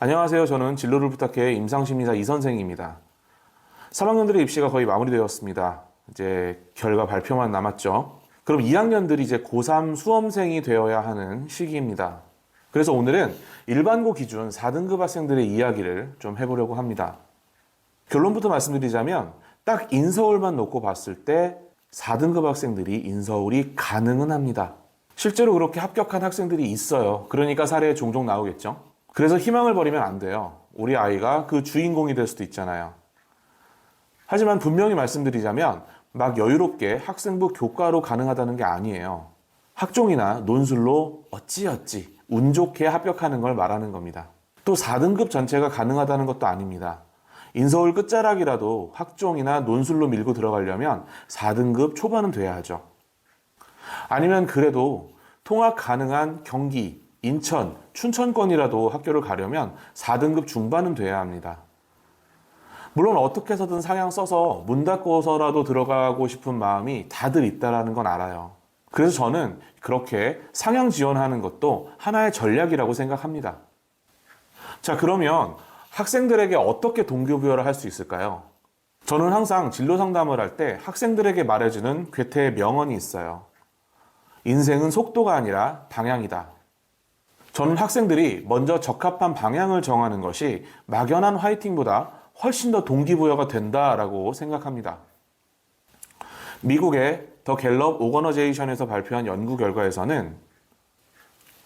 안녕하세요. 저는 진로를 부탁해 임상심리사 이선생입니다. 3학년들의 입시가 거의 마무리되었습니다. 이제 결과 발표만 남았죠. 그럼 2학년들이 이제 고3 수험생이 되어야 하는 시기입니다. 그래서 오늘은 일반고 기준 4등급 학생들의 이야기를 좀 해보려고 합니다. 결론부터 말씀드리자면 딱 인서울만 놓고 봤을 때 4등급 학생들이 인서울이 가능은 합니다. 실제로 그렇게 합격한 학생들이 있어요. 그러니까 사례에 종종 나오겠죠. 그래서 희망을 버리면 안 돼요. 우리 아이가 그 주인공이 될 수도 있잖아요. 하지만 분명히 말씀드리자면 막 여유롭게 학생부 교과로 가능하다는 게 아니에요. 학종이나 논술로 어찌어찌 운 좋게 합격하는 걸 말하는 겁니다. 또 4등급 전체가 가능하다는 것도 아닙니다. 인서울 끝자락이라도 학종이나 논술로 밀고 들어가려면 4등급 초반은 돼야 하죠. 아니면 그래도 통학 가능한 경기, 인천, 춘천권이라도 학교를 가려면 4등급 중반은 돼야 합니다. 물론 어떻게 해서든 상향 써서 문 닫고서라도 들어가고 싶은 마음이 다들 있다는 건 알아요. 그래서 저는 그렇게 상향 지원하는 것도 하나의 전략이라고 생각합니다. 자, 그러면 학생들에게 어떻게 동기부여를 할 수 있을까요? 저는 항상 진로 상담을 할 때 학생들에게 말해주는 괴테의 명언이 있어요. 인생은 속도가 아니라 방향이다. 저는 학생들이 먼저 적합한 방향을 정하는 것이 막연한 화이팅보다 훨씬 더 동기부여가 된다라고 생각합니다. 미국의 더 갤럽 오거너제이션에서 발표한 연구 결과에서는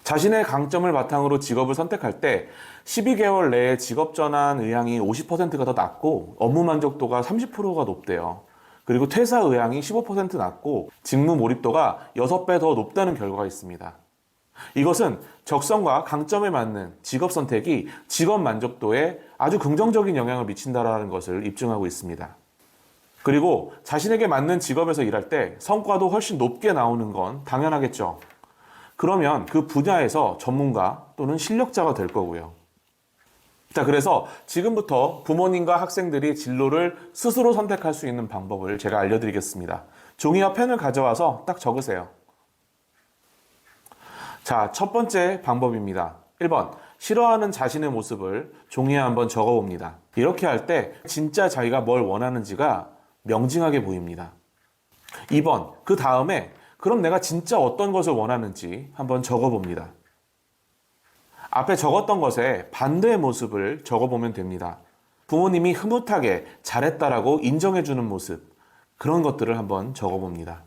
자신의 강점을 바탕으로 직업을 선택할 때 12개월 내에 직업 전환 의향이 50%가 더 낮고 업무 만족도가 30%가 높대요. 그리고 퇴사 의향이 15% 낮고 직무 몰입도가 6배 더 높다는 결과가 있습니다. 이것은 적성과 강점에 맞는 직업 선택이 직업 만족도에 아주 긍정적인 영향을 미친다는 것을 입증하고 있습니다. 그리고 자신에게 맞는 직업에서 일할 때 성과도 훨씬 높게 나오는 건 당연하겠죠. 그러면 그 분야에서 전문가 또는 실력자가 될 거고요. 자, 그래서 지금부터 부모님과 학생들이 진로를 스스로 선택할 수 있는 방법을 제가 알려드리겠습니다. 종이와 펜을 가져와서 딱 적으세요. 자, 첫 번째 방법입니다. 1번, 싫어하는 자신의 모습을 종이에 한번 적어봅니다. 이렇게 할 때 진짜 자기가 뭘 원하는지가 명징하게 보입니다. 2번, 그 다음에 그럼 내가 진짜 어떤 것을 원하는지 한번 적어봅니다. 앞에 적었던 것에 반대의 모습을 적어보면 됩니다. 부모님이 흐뭇하게 잘했다라고 인정해주는 모습, 그런 것들을 한번 적어봅니다.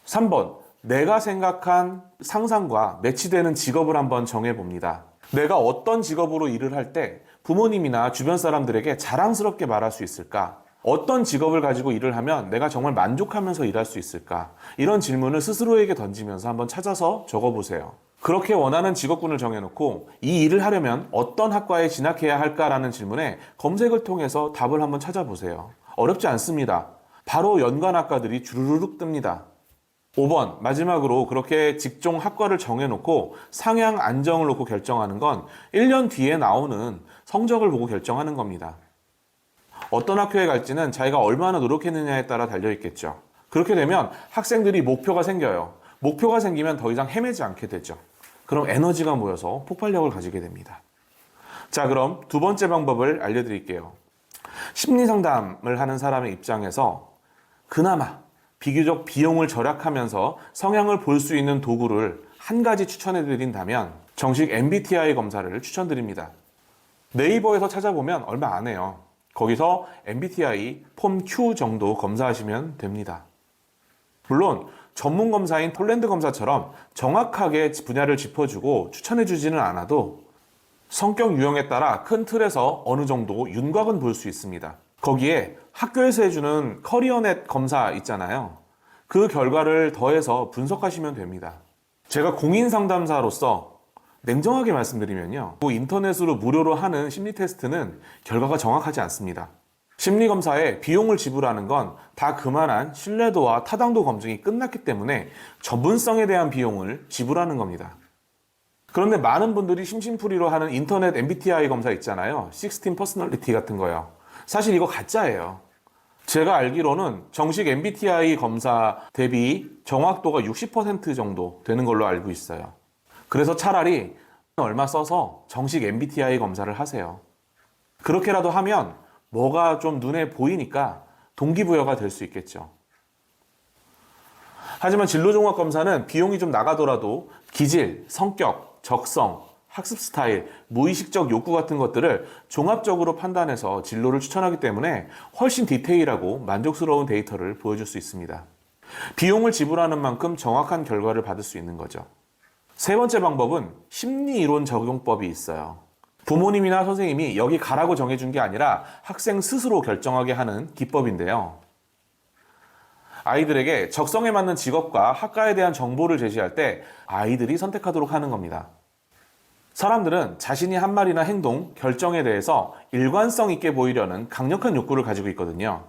3번, 내가 생각한 상상과 매치되는 직업을 한번 정해봅니다. 내가 어떤 직업으로 일을 할 때 부모님이나 주변 사람들에게 자랑스럽게 말할 수 있을까? 어떤 직업을 가지고 일을 하면 내가 정말 만족하면서 일할 수 있을까? 이런 질문을 스스로에게 던지면서 한번 찾아서 적어보세요. 그렇게 원하는 직업군을 정해놓고 이 일을 하려면 어떤 학과에 진학해야 할까라는 질문에 검색을 통해서 답을 한번 찾아보세요. 어렵지 않습니다. 바로 연관학과들이 주르륵 뜹니다. 5번, 마지막으로 그렇게 직종 학과를 정해놓고 상향 안정을 놓고 결정하는 건 1년 뒤에 나오는 성적을 보고 결정하는 겁니다. 어떤 학교에 갈지는 자기가 얼마나 노력했느냐에 따라 달려있겠죠. 그렇게 되면 학생들이 목표가 생겨요. 목표가 생기면 더 이상 헤매지 않게 되죠. 그럼 에너지가 모여서 폭발력을 가지게 됩니다. 자, 그럼 두 번째 방법을 알려드릴게요. 심리상담을 하는 사람의 입장에서 그나마 비교적 비용을 절약하면서 성향을 볼 수 있는 도구를 한 가지 추천해드린다면 정식 MBTI 검사를 추천드립니다. 네이버에서 찾아보면 얼마 안 해요. 거기서 MBTI 폼 Q 정도 검사하시면 됩니다. 물론 전문 검사인 폴란드 검사처럼 정확하게 분야를 짚어주고 추천해주지는 않아도 성격 유형에 따라 큰 틀에서 어느 정도 윤곽은 볼 수 있습니다. 거기에 학교에서 해주는 커리어넷 검사 있잖아요. 그 결과를 더해서 분석하시면 됩니다. 제가 공인상담사로서 냉정하게 말씀드리면요. 인터넷으로 무료로 하는 심리 테스트는 결과가 정확하지 않습니다. 심리검사에 비용을 지불하는 건 다 그만한 신뢰도와 타당도 검증이 끝났기 때문에 전문성에 대한 비용을 지불하는 겁니다. 그런데 많은 분들이 심심풀이로 하는 인터넷 MBTI 검사 있잖아요. 16 퍼스널리티 같은 거요. 사실 이거 가짜예요. 제가 알기로는 정식 MBTI 검사 대비 정확도가 60% 정도 되는 걸로 알고 있어요. 그래서 차라리 얼마 써서 정식 MBTI 검사를 하세요. 그렇게라도 하면 뭐가 좀 눈에 보이니까 동기부여가 될 수 있겠죠. 하지만 진로종합 검사는 비용이 좀 나가더라도 기질, 성격, 적성, 학습 스타일, 무의식적 욕구 같은 것들을 종합적으로 판단해서 진로를 추천하기 때문에 훨씬 디테일하고 만족스러운 데이터를 보여줄 수 있습니다. 비용을 지불하는 만큼 정확한 결과를 받을 수 있는 거죠. 세 번째 방법은 심리이론 적용법이 있어요. 부모님이나 선생님이 여기 가라고 정해준 게 아니라 학생 스스로 결정하게 하는 기법인데요. 아이들에게 적성에 맞는 직업과 학과에 대한 정보를 제시할 때 아이들이 선택하도록 하는 겁니다. 사람들은 자신이 한 말이나 행동, 결정에 대해서 일관성 있게 보이려는 강력한 욕구를 가지고 있거든요.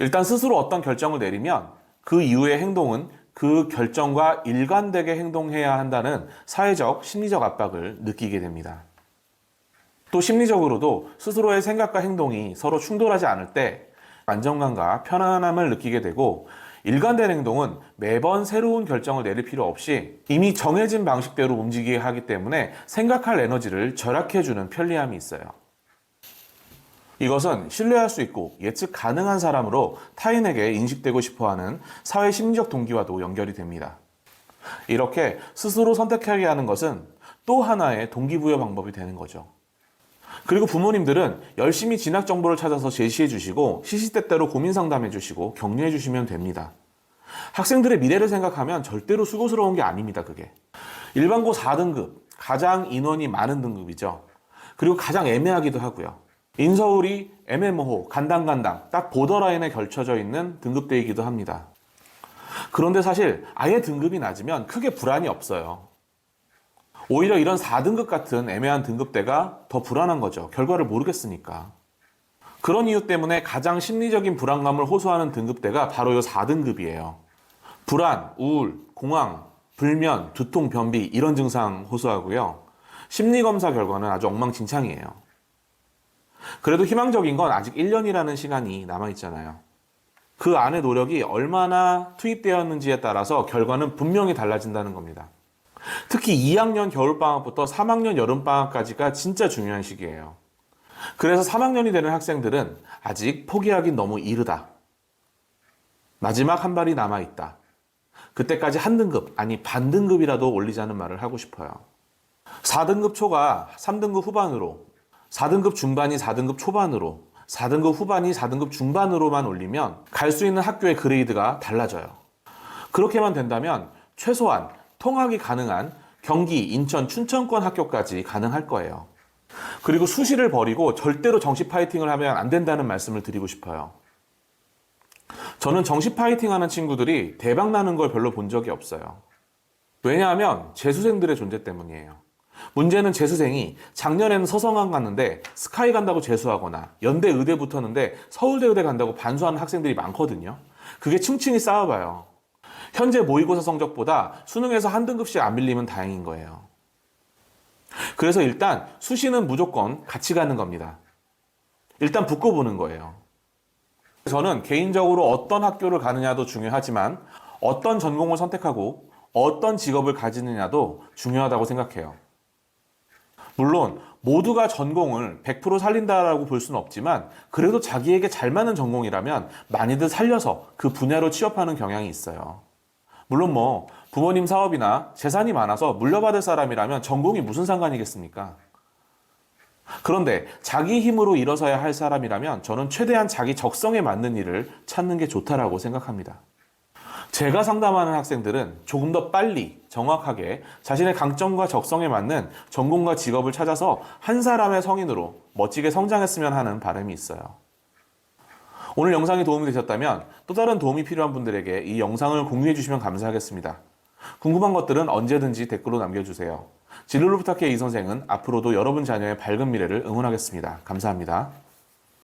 일단 스스로 어떤 결정을 내리면 그 이후의 행동은 그 결정과 일관되게 행동해야 한다는 사회적, 심리적 압박을 느끼게 됩니다. 또 심리적으로도 스스로의 생각과 행동이 서로 충돌하지 않을 때 안정감과 편안함을 느끼게 되고 일관된 행동은 매번 새로운 결정을 내릴 필요 없이 이미 정해진 방식대로 움직이게 하기 때문에 생각할 에너지를 절약해주는 편리함이 있어요. 이것은 신뢰할 수 있고 예측 가능한 사람으로 타인에게 인식되고 싶어하는 사회 심리적 동기와도 연결이 됩니다. 이렇게 스스로 선택하게 하는 것은 또 하나의 동기부여 방법이 되는 거죠. 그리고 부모님들은 열심히 진학 정보를 찾아서 제시해 주시고 시시때때로 고민 상담해 주시고 격려해 주시면 됩니다. 학생들의 미래를 생각하면 절대로 수고스러운 게 아닙니다, 그게. 일반고 4등급, 가장 인원이 많은 등급이죠. 그리고 가장 애매하기도 하고요. 인서울이 애매모호, 간당간당, 딱 보더라인에 걸쳐져 있는 등급대이기도 합니다. 그런데 사실 아예 등급이 낮으면 크게 불안이 없어요. 오히려 이런 4등급 같은 애매한 등급대가 더 불안한 거죠. 결과를 모르겠으니까. 그런 이유 때문에 가장 심리적인 불안감을 호소하는 등급대가 바로 이 4등급이에요. 불안, 우울, 공황, 불면, 두통, 변비 이런 증상 호소하고요. 심리검사 결과는 아주 엉망진창이에요. 그래도 희망적인 건 아직 1년이라는 시간이 남아있잖아요. 그 안에 노력이 얼마나 투입되었는지에 따라서 결과는 분명히 달라진다는 겁니다. 특히 2학년 겨울방학부터 3학년 여름방학까지가 진짜 중요한 시기예요. 그래서 3학년이 되는 학생들은 아직 포기하긴 너무 이르다. 마지막 한 발이 남아있다. 그때까지 한 등급, 아니 반 등급이라도 올리자는 말을 하고 싶어요. 4등급 초가 3등급 후반으로, 4등급 중반이 4등급 초반으로, 4등급 후반이 4등급 중반으로만 올리면 갈 수 있는 학교의 그레이드가 달라져요. 그렇게만 된다면 최소한 통학이 가능한 경기, 인천, 춘천권 학교까지 가능할 거예요. 그리고 수시를 버리고 절대로 정시 파이팅을 하면 안 된다는 말씀을 드리고 싶어요. 저는 정시 파이팅 하는 친구들이 대박 나는 걸 별로 본 적이 없어요. 왜냐하면 재수생들의 존재 때문이에요. 문제는 재수생이 작년에는 서성한 갔는데 스카이 간다고 재수하거나 연대 의대 붙었는데 서울대 의대 간다고 반수하는 학생들이 많거든요. 그게 층층이 쌓여봐요. 현재 모의고사 성적보다 수능에서 한 등급씩 안 밀리면 다행인 거예요. 그래서 일단 수시는 무조건 같이 가는 겁니다. 일단 붙고보는 거예요. 저는 개인적으로 어떤 학교를 가느냐도 중요하지만 어떤 전공을 선택하고 어떤 직업을 가지느냐도 중요하다고 생각해요. 물론 모두가 전공을 100% 살린다라고 볼 수는 없지만 그래도 자기에게 잘 맞는 전공이라면 많이들 살려서 그 분야로 취업하는 경향이 있어요. 물론 부모님 사업이나 재산이 많아서 물려받을 사람이라면 전공이 무슨 상관이겠습니까? 그런데 자기 힘으로 일어서야 할 사람이라면 저는 최대한 자기 적성에 맞는 일을 찾는 게 좋다라고 생각합니다. 제가 상담하는 학생들은 조금 더 빨리 정확하게 자신의 강점과 적성에 맞는 전공과 직업을 찾아서 한 사람의 성인으로 멋지게 성장했으면 하는 바람이 있어요. 오늘 영상이 도움이 되셨다면 또 다른 도움이 필요한 분들에게 이 영상을 공유해 주시면 감사하겠습니다. 궁금한 것들은 언제든지 댓글로 남겨주세요. 진로를 부탁해 이 선생은 앞으로도 여러분 자녀의 밝은 미래를 응원하겠습니다. 감사합니다.